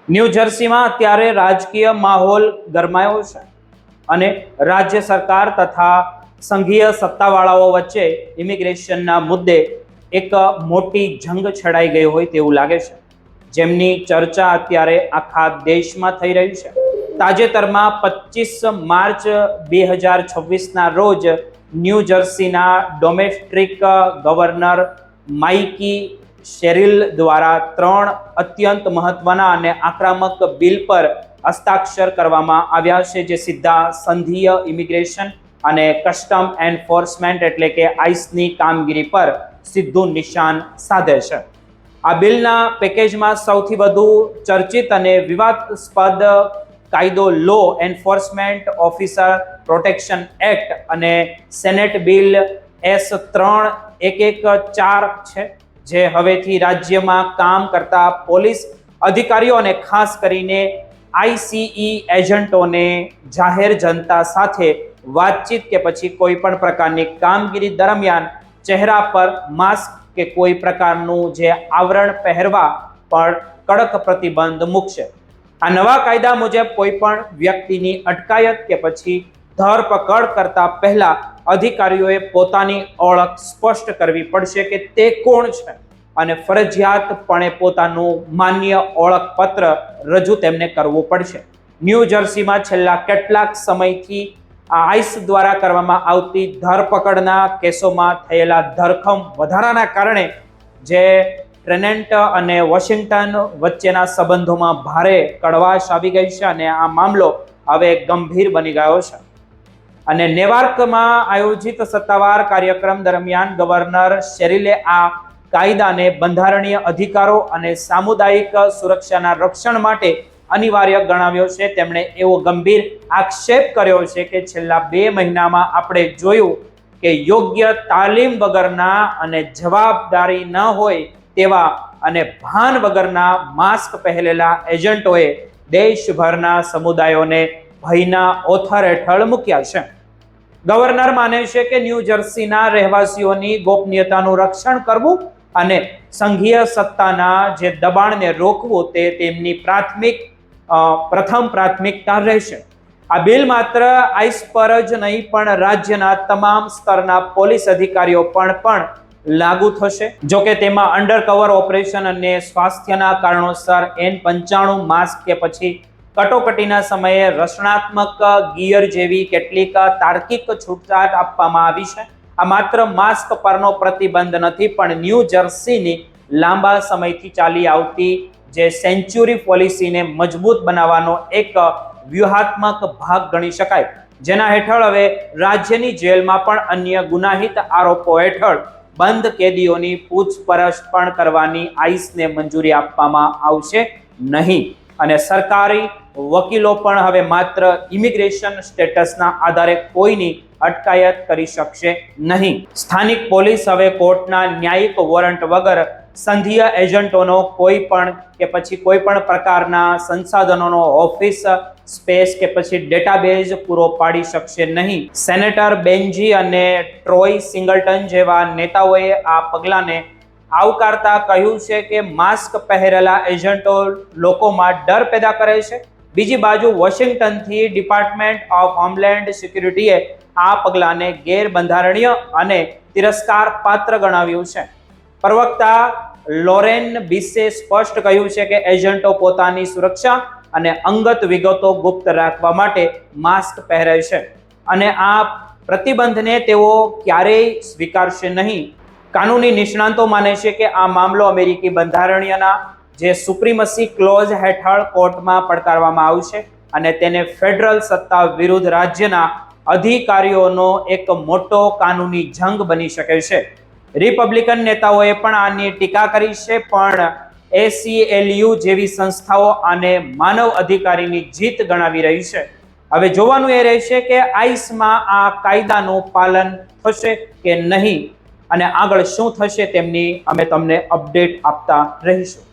New જર્સીમાં અત્યારે રાજકીય માહોલ ગરમાયો છે અને રાજ્ય સરકાર તથા સંઘીય સત્તાવાળાઓ વચ્ચે ઇમિગ્રેશનના મુદ્દે એક મોટી જંગ છેડાઈ ગઈ હોય તેવું લાગે છે, જેમની ચર્ચા અત્યારે આખા દેશમાં થઈ રહી છે. તાજેતરમાં 25 માર્ચ 2026ના રોજ ન્યૂ જર્સીના ડોમેસ્ટિક ગવર્નર માઇકી શેરિલ દ્વારા 3 અત્યંત મહત્વના અને આક્રમક બિલ પર હસ્તાક્ષર કરવામાં આવ્યા છે, જે સીધા સંઘીય ઇમિગ્રેશન અને કસ્ટમ એન્ફોર્સમેન્ટ એટલે કે આઈસની કામગીરી પર સીધું નિશાન સાધે છે. આ બિલના પેકેજમાં સૌથી વધુ ચર્ચિત અને વિવાદાસ્પદ કાયદો લો એન્ફોર્સમેન્ટ ઓફિસર પ્રોટેક્શન એક્ટ અને સેનેટ બિલ S3114 છે, જે હવેથી રાજ્યમાં કામ કરતા પોલીસ અધિકારીઓ અને ખાસ કરીને આઈસીઈ એજન્ટોને જાહેર જનતા સાથે વાતચીત કે પછી કોઈ પણ પ્રકારની કામગીરી દરમિયાન ચહેરા પર માસ્ક કે કોઈ પ્રકારનું જે આવરણ પહેરવા પર કડક પ્રતિબંધ મૂકશે. આ નવા કાયદા મુજબ કોઈ પણ વ્યક્તિની અટકાયત કે પછી ધરપકડ કરતા પહેલા અધિકારીઓએ પોતાની ઓળખ સ્પષ્ટ કરવી પડશે કે તે કોણ છે અને ફરજિયાતપણે પોતાનું માન્ય ઓળખપત્ર રજૂ તેમને કરવું પડશે. ન્યૂ જર્સીમાં છેલ્લા કેટલાક સમયથી આઈસ દ્વારા કરવામાં આવતી ધરપકડના કેસોમાં થયેલા ધરખમ વધારાના કારણે જે ટ્રેનેન્ટ અને વોશિંગ્ટન વચ્ચેના સંબંધોમાં ભારે કડવાશ આવી ગઈ છે અને આ મામલો હવે ગંભીર બની ગયો છે. અને નેવાર્કમાં આયોજિત સત્તાવાર કાર્યક્રમ દરમિયાન ગવર્નર શેરિલે આ કાયદાને બંધારણીય અધિકારો અને સામુદાયિક સુરક્ષાના રક્ષણ માટે અનિવાર્ય ગણાવ્યો છે. તેમણે એવો ગંભીર આક્ષેપ કર્યો છે કે છેલ્લા 2 મહિનામાં આપણે જોયું કે યોગ્ય તાલીમ વગરના અને જવાબદારી ન હોય તેવા અને ભાન વગરના માસ્ક પહેરેલા એજન્ટોએ દેશભરના સમુદાયોને ભયના ઓથર હેઠળ મૂક્યા છે. ગવર્નર માને છે કે ન્યૂ જર્સીના રહેવાસીઓની ગોપનીયતાનું રક્ષણ કરવું અને સંઘીય સત્તાના જે દબાણને રોકવું તે તેમની પ્રથમ પ્રાથમિકતા રહેશે. આ બિલ માત્ર આઈસ પર જ નહીં પણ રાજ્યના તમામ સ્તરના પોલીસ અધિકારીઓ પણ લાગુ થશે. જોકે તેમાં અંડરકવર ઓપરેશન અને સ્વાસ્થ્યના કારણોસર N95 માસ્ક કે પછી કટોકટીના સમયે રક્ષણાત્મક ગિયર જેવી કેટલીક તાર્કિક છૂટછાટ આપવામાં આવી છે. આ માત્ર માસ્ક પરનો પ્રતિબંધ નથી, પણ ન્યૂ જર્સીની લાંબા સમયથી ચાલી આવતી જે સેન્ચ્યુરી પોલિસીને મજબૂત બનાવવાનો એક વ્યૂહાત્મક ભાગ ગણી શકાય, જેના હેઠળ હવે રાજ્યની જેલમાં પણ અન્ય ગુનાહિત આરોપો હેઠળ બંધ કેદીઓની પૂછપરછ પણ કરવાની આઈસને મંજૂરી આપવામાં આવશે નહીં અને સરકારી વકીલો પણ હવે માત્ર ઇમિગ્રેશન સ્ટેટસના આધારે કોઈની અટકાયત કરી શકશે નહીં. સ્થાનિક પોલીસ હવે કોર્ટના ન્યાયિક વોરંટ વગર સંઘીય એજન્ટોનો કોઈ પણ પ્રકારના સંસાધનોનો ઓફિસ સ્પેસ કે પછી ડેટાબેઝ પૂરો પાડી શકશે નહીં. સેનેટર બેન્જી અને ટ્રોય સિંગલટન જેવા નેતાઓએ આ પગલાંને આવકારતા કહ્યું છે કે માસ્ક પહેરેલા એજન્ટો લોકોમાં ડર પેદા કરે છે. બીજી બાજુ વોશિંગ્ટનથી ડિપાર્ટમેન્ટ ઓફ હોમલેન્ડ સિક્યુરિટીએ આ પગલાંને ગેરબંધારણીય અને તિરસ્કાર પાત્ર ગણાવ્યું છે. પ્રવક્તા લોરેન બિસે સ્પષ્ટ કહ્યું છે કે એજન્ટો પોતાની સુરક્ષા અને અંગત વિગતો ગુપ્ત રાખવા માટે માસ્ક પહેરે છે અને આ પ્રતિબંધને તેઓ ક્યારેય સ્વીકારશે નહીં. કાનૂની નિષ્ણાતો માને છે કે આ મામલો અમેરિકી બંધારણીયના જે સુપ્રીમસી ક્લોઝ હેઠળ કોર્ટમાં પડકારવામાં આવશે અને તેને ફેડરલ સત્તા વિરુદ્ધ રાજ્યના અધિકારીઓનો એક મોટો કાનૂની જંગ બની શકે છે. રિપબ્લિકન નેતાઓએ પણ આની ટીકા કરી છે, પણ ACLU જેવી સંસ્થાઓ આને માનવ અધિકારીની જીત ગણાવી રહી છે. હવે જોવાનું એ રહેશે કે આઈસમાં આ કાયદાનું પાલન થશે કે નહીં અને આગળ શું થશે તેમની અમે તમને અપડેટ આપતા રહીશું.